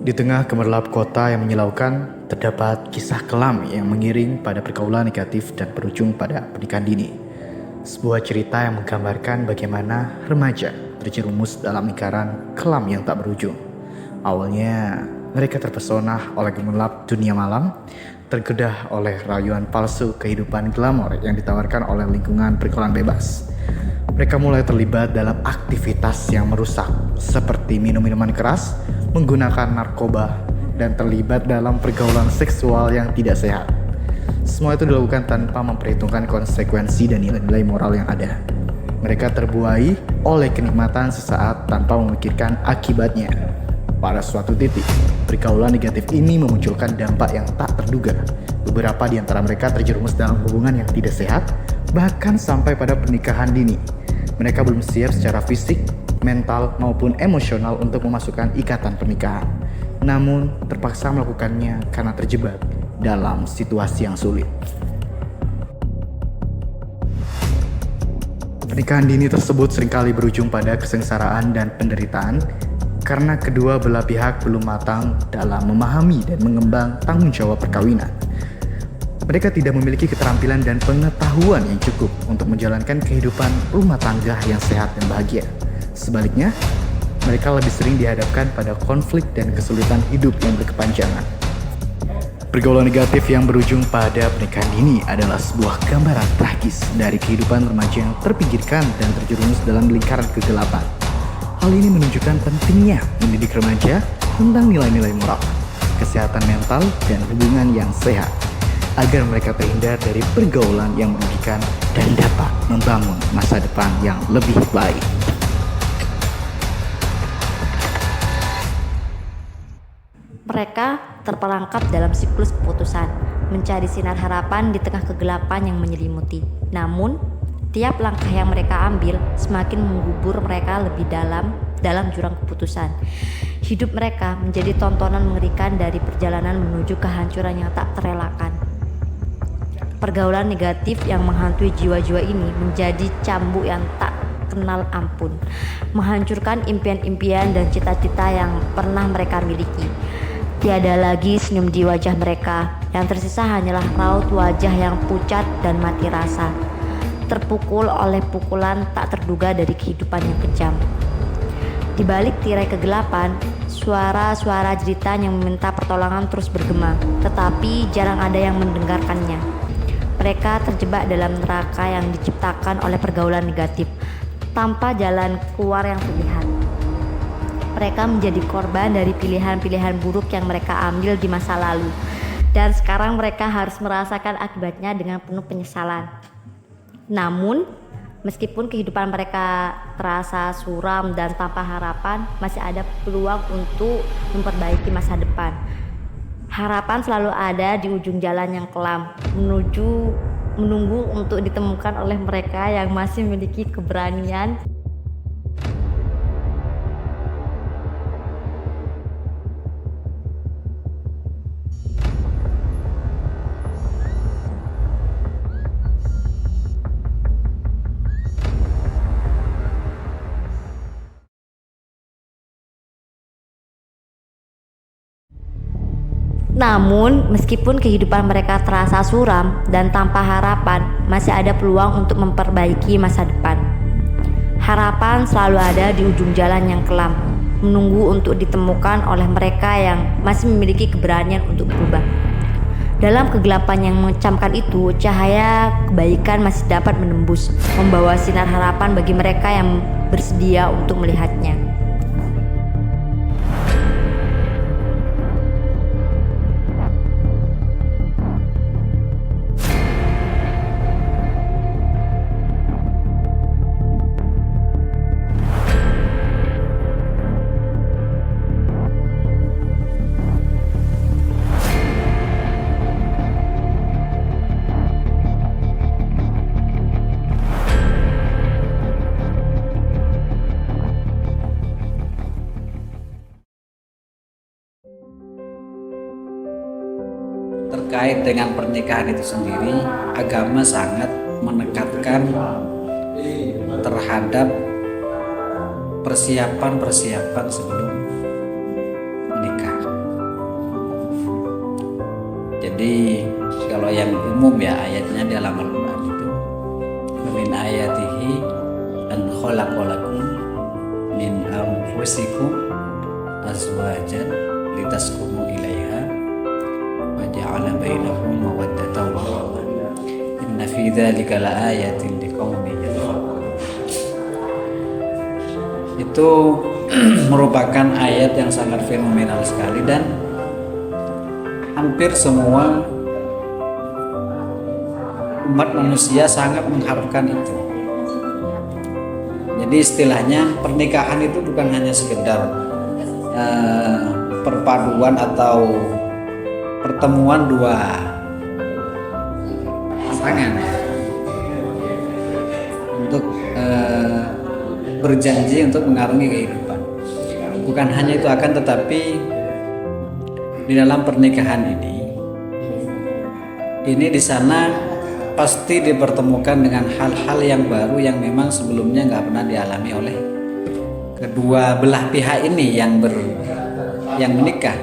Di tengah gemerlap kota yang menyilaukan, terdapat kisah kelam yang mengiring pada pergaulan negatif dan berujung pada pernikahan dini. Sebuah cerita yang menggambarkan bagaimana remaja terjerumus dalam lingkaran kelam yang tak berujung. Awalnya, mereka terpesona oleh gemerlap dunia malam, tergoda oleh rayuan palsu kehidupan glamor yang ditawarkan oleh lingkungan pergaulan bebas. Mereka mulai terlibat dalam aktivitas yang merusak, seperti minum minuman keras, menggunakan narkoba, dan terlibat dalam pergaulan seksual yang tidak sehat. Semua itu dilakukan tanpa memperhitungkan konsekuensi dan nilai-nilai moral yang ada. Mereka terbuai oleh kenikmatan sesaat tanpa memikirkan akibatnya. Pada suatu titik, pergaulan negatif ini memunculkan dampak yang tak terduga. Beberapa di antara mereka terjerumus dalam hubungan yang tidak sehat, bahkan sampai pada pernikahan dini. Mereka belum siap secara fisik, mental, maupun emosional untuk memasukkan ikatan pernikahan. Namun, terpaksa melakukannya karena terjebak dalam situasi yang sulit. Pernikahan dini tersebut seringkali berujung pada kesengsaraan dan penderitaan karena kedua belah pihak belum matang dalam memahami dan mengembang tanggung jawab perkawinan. Mereka tidak memiliki keterampilan dan pengetahuan yang cukup untuk menjalankan kehidupan rumah tangga yang sehat dan bahagia. Sebaliknya, mereka lebih sering dihadapkan pada konflik dan kesulitan hidup yang berkepanjangan. Pergaulan negatif yang berujung pada pernikahan dini adalah sebuah gambaran tragis dari kehidupan remaja yang terpinggirkan dan terjerumus dalam lingkaran kegelapan. Hal ini menunjukkan pentingnya mendidik remaja tentang nilai-nilai moral, kesehatan mental, dan hubungan yang sehat, agar mereka terhindar dari pergaulan yang merugikan dan dapat membangun masa depan yang lebih baik. Mereka terperangkap dalam siklus keputusan, mencari sinar harapan di tengah kegelapan yang menyelimuti. Namun, tiap langkah yang mereka ambil semakin menggubur mereka lebih dalam jurang keputusan. Hidup mereka menjadi tontonan mengerikan dari perjalanan menuju kehancuran yang tak terelakkan. Pergaulan negatif yang menghantui jiwa-jiwa ini menjadi cambuk yang tak kenal ampun, menghancurkan impian-impian dan cita-cita yang pernah mereka miliki. Tiada lagi senyum di wajah mereka, yang tersisa hanyalah raut wajah yang pucat dan mati rasa, terpukul oleh pukulan tak terduga dari kehidupan yang kejam. Di balik tirai kegelapan, suara-suara jeritan yang meminta pertolongan terus bergema, tetapi jarang ada yang mendengarkannya. Mereka terjebak dalam neraka yang diciptakan oleh pergaulan negatif, tanpa jalan keluar yang terlihat. Mereka menjadi korban dari pilihan-pilihan buruk yang mereka ambil di masa lalu, dan sekarang mereka harus merasakan akibatnya dengan penuh penyesalan. Namun, meskipun kehidupan mereka terasa suram dan tanpa harapan, masih ada peluang untuk memperbaiki masa depan. Harapan selalu ada di ujung jalan yang kelam, menunggu untuk ditemukan oleh mereka yang masih memiliki keberanian Namun, meskipun kehidupan mereka terasa suram dan tanpa harapan, masih ada peluang untuk memperbaiki masa depan. Harapan selalu ada di ujung jalan yang kelam, menunggu untuk ditemukan oleh mereka yang masih memiliki keberanian untuk berubah. Dalam kegelapan yang mengecamkan itu, cahaya kebaikan masih dapat menembus, membawa sinar harapan bagi mereka yang bersedia untuk melihatnya. Terkait dengan pernikahan itu sendiri, agama sangat menekankan terhadap persiapan sebelum menikah. Jadi kalau yang umum ya ayatnya di dalam Al-Quran itu min ayatihi an khalaqalakum min anfusikum azwajan litaskunu ilaiha wa ja'ala bainakum mawaddatan wa rahmah inna fi dzalika laayatin liqaumin yatafakkarun. Itu merupakan ayat yang sangat fenomenal sekali dan hampir semua umat manusia sangat mengharapkan itu. Jadi istilahnya pernikahan itu bukan hanya sekedar perpaduan atau pertemuan dua pasangan untuk berjanji untuk mengarungi kehidupan. Bukan hanya itu, akan tetapi di dalam pernikahan ini di sana pasti dipertemukan dengan hal-hal yang baru yang memang sebelumnya nggak pernah dialami oleh kedua belah pihak ini yang menikah.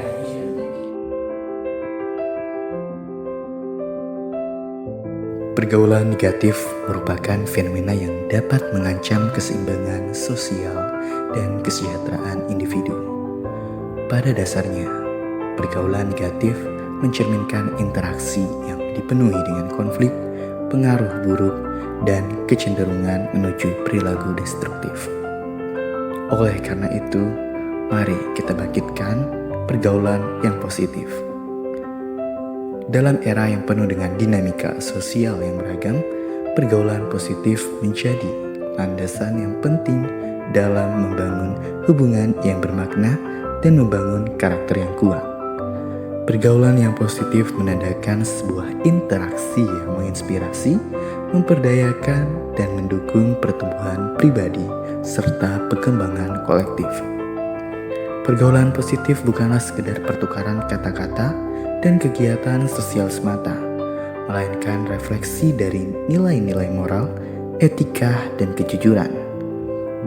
Pergaulan negatif merupakan fenomena yang dapat mengancam keseimbangan sosial dan kesejahteraan individu. Pada dasarnya, pergaulan negatif mencerminkan interaksi yang dipenuhi dengan konflik, pengaruh buruk, dan kecenderungan menuju perilaku destruktif. Oleh karena itu, mari kita bangkitkan pergaulan yang positif. Dalam era yang penuh dengan dinamika sosial yang beragam, pergaulan positif menjadi landasan yang penting dalam membangun hubungan yang bermakna dan membangun karakter yang kuat. Pergaulan yang positif menandakan sebuah interaksi yang menginspirasi, memperdayakan, dan mendukung pertumbuhan pribadi serta perkembangan kolektif. Pergaulan positif bukanlah sekedar pertukaran kata-kata dan kegiatan sosial semata, melainkan refleksi dari nilai-nilai moral, etika, dan kejujuran.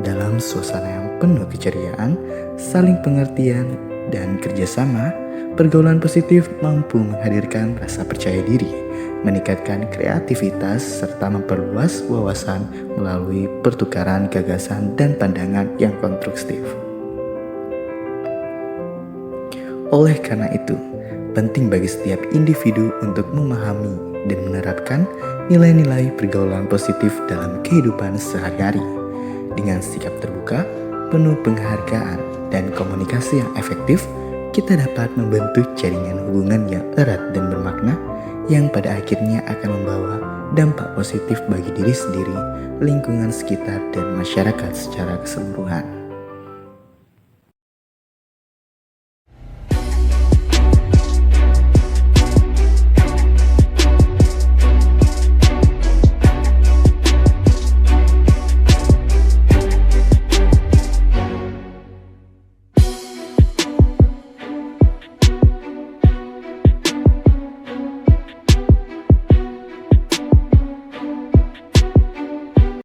Dalam suasana yang penuh keceriaan, saling pengertian, dan kerjasama, pergaulan positif mampu menghadirkan rasa percaya diri, meningkatkan kreativitas, serta memperluas wawasan melalui pertukaran gagasan dan pandangan yang konstruktif. Oleh karena itu, penting bagi setiap individu untuk memahami dan menerapkan nilai-nilai pergaulan positif dalam kehidupan sehari-hari. Dengan sikap terbuka, penuh penghargaan, dan komunikasi yang efektif, kita dapat membentuk jaringan hubungan yang erat dan bermakna yang pada akhirnya akan membawa dampak positif bagi diri sendiri, lingkungan sekitar, dan masyarakat secara keseluruhan.